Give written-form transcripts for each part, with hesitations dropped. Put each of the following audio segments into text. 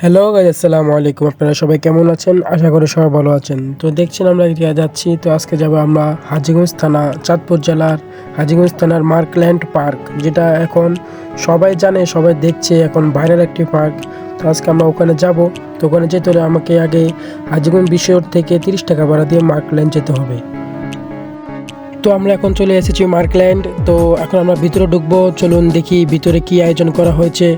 Hello guys, আসসালামু আলাইকুম। আপনারা সবাই কেমন আছেন? আশা করি সবাই ভালো আছেন। তো দেখছেন আমরা এক জায়গায় যাচ্ছি। তো আজকে যাব আমরা হাজীগঞ্জ থানা, চাঁদপুর জেলার হাজীগঞ্জ থানার মার্কল্যান্ড পার্ক, যেটা এখন সবাই জানে, সবাই দেখছে, এখন ভাইরাল একটি পার্ক। তো আজকে আমরা ওখানে যাব। তো ওখানে যেতে হলে আমাকে আগে হাজীগঞ্জ বিশ্ব রোড থেকে 30 টাকা ভাড়া দিয়ে মার্কল্যান্ড যেতে হবে। তো আমরা এখন চলে এসেছি মার্কল্যান্ড। তো এখন আমরা ভিতরে ঢুকবো। চলুন দেখি ভিতরে কি আয়োজন করা হয়েছে।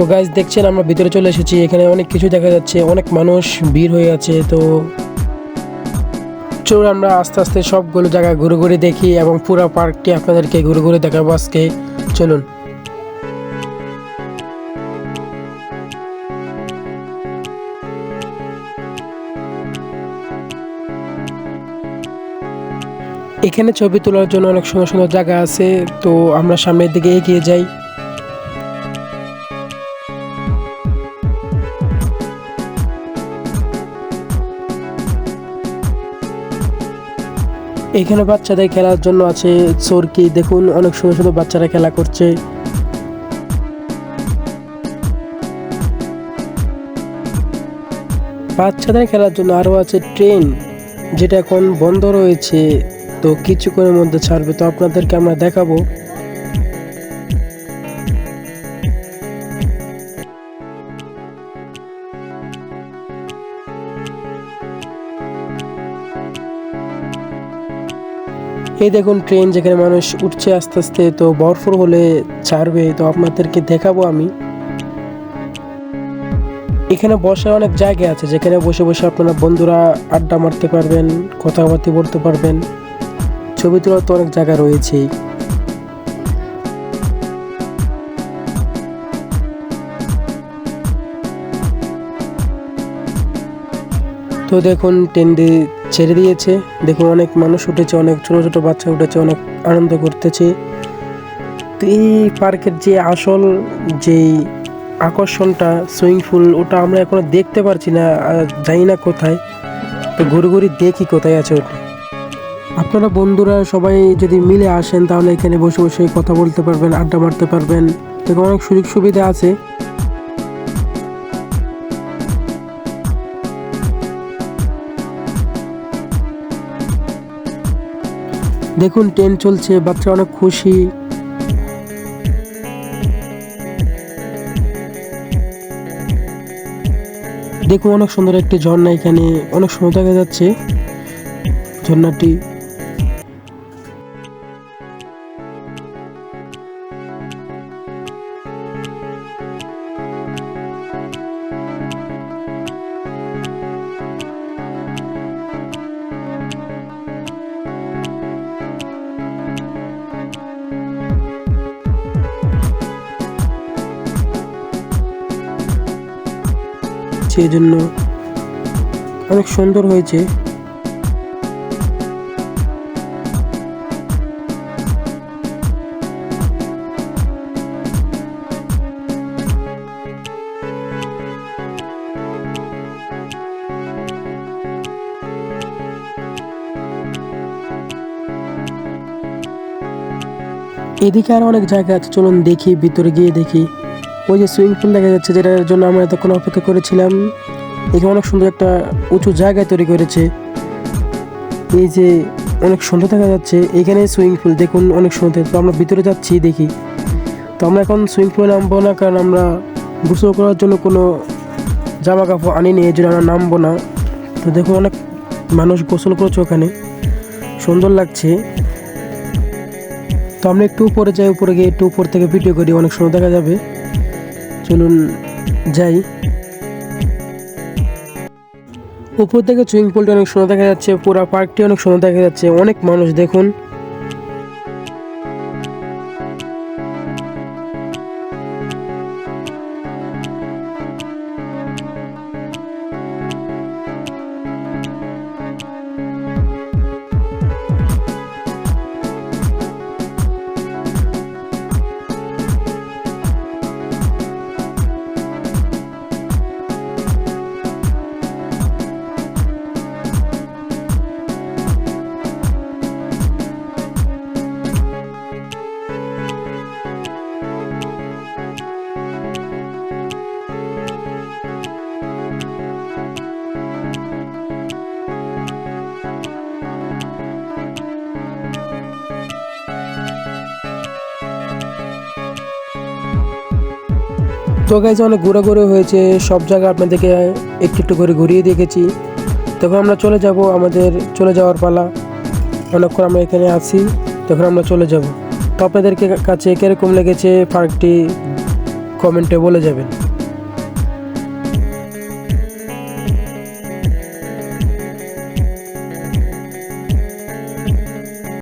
তো গাইজ দেখছেন আমরা ভিতরে চলে এসেছি। এখানে অনেক কিছু দেখা যাচ্ছে, অনেক মানুষ ভিড় হয়ে আছে। তো চলুন আমরা আস্তে আস্তে সবগুলো জায়গা ঘুরে ঘুরে দেখি এবং পুরো পার্কটি আপনাদেরকে ঘুরে ঘুরে দেখাবো আজকে। চলুন। এখানে ছবি তোলার জন্য অনেক সুন্দর সুন্দর জায়গা আছে। তো আমরা সামনের দিকে এগিয়ে যাই। এখানে বাচ্চাদের খেলার জন্য আছে চরকি। দেখুন অনেক সুন্দর সুন্দর বাচ্চারা খেলা করছে। বাচ্চাদের খেলার জন্য আরও আছে ট্রেন, যেটা এখন বন্ধ রয়েছে। তো কিছুক্ষণের মধ্যে ছাড়বে, তো আপনাদেরকে আমরা দেখাবো। এই দেখুন ট্রেন, যেখানে মানুষ উঠছে আস্তে আস্তে। তো ভরপুর হলে ছাড়বে, তো আপনাদেরকে দেখাবো আমি। এখানে বসার অনেক জায়গা আছে, যেখানে বসে বসে আপনারা বন্ধুরা আড্ডা মারতে পারবেন, কথাবার্তা বলতে পারবেন। ছবি তোলার তো অনেক জায়গা রয়েছেই। তো দেখুন ট্রেন ছেড়ে দিয়েছে। দেখুন অনেক মানুষ উঠেছে, অনেক ছোট ছোট বাচ্চা উঠেছে, অনেক আনন্দ করতেছে। তো এই পার্কের যে আসল যেই আকর্ষণটা সুইমিং পুল, ওটা আমরা এখনো দেখতে পারছি না, জানি না কোথায়। তো ঘুরে ঘুরে দেখি কোথায় আছে ওটা। আপনারা বন্ধুরা সবাই যদি মিলে আসেন, তাহলে এখানে বসে বসে কথা বলতে পারবেন, আড্ডা মারতে পারবেন। দেখুন অনেক সুযোগ সুবিধা আছে। দেখুন ট্রেন চলছে, বাচ্চা অনেক খুশি। দেখুন অনেক সুন্দর একটি ঝর্ণা, এখানে অনেক সুন্দর দেখা যাচ্ছে ঝর্ণাটি। সেই জন্য অনেক সুন্দর হয়েছে। এদিকে আরো অনেক জায়গা আছে, চলুন দেখি, ভিতরে গিয়ে দেখি। ওই যে সুইমিং পুল দেখা যাচ্ছে, যেটার জন্য আমরা এতক্ষণ অপেক্ষা করেছিলাম। এখানে অনেক সুন্দর একটা উঁচু জায়গায় তৈরি করেছে। এই যে অনেক সুন্দর দেখা যাচ্ছে এখানে সুইমিং পুল, দেখুন অনেক সুন্দর। তো আমরা ভিতরে যাচ্ছি দেখি। তো আমরা এখন সুইমিং পুলে নামবো না, কারণ আমরা গোসল করার জন্য কোনো জামা কাপড় আনিনি, এই জন্য আমরা নামবো না। তো দেখুন অনেক মানুষ গোসল করছে ওখানে, সুন্দর লাগছে। তো আমরা একটু উপরে যাই, উপরে গিয়ে একটু উপর থেকে ভিডিও করি, অনেক সুন্দর দেখা যাবে। চলুন যাই। উপর থেকে সুইমিং পুলটা অনেক সুন্দর দেখা যাচ্ছে, পুরো পার্কটি অনেক সুন্দর দেখা যাচ্ছে। অনেক মানুষ দেখুন। তো গাইজ অনেক ঘোরাঘুরি হয়েছে, সব জায়গা আপনাদেরকে একটু একটু করে ঘুরিয়ে দেখেছি। তখন আমরা চলে যাব, আমাদের চলে যাওয়ার পালা। অনেকক্ষণ আমরা এখানে আছি, তখন আমরা চলে যাব। তো আপনাদেরকে কাছে কীরকম লেগেছে পার্কটি কমেন্টে বলে যাবেন।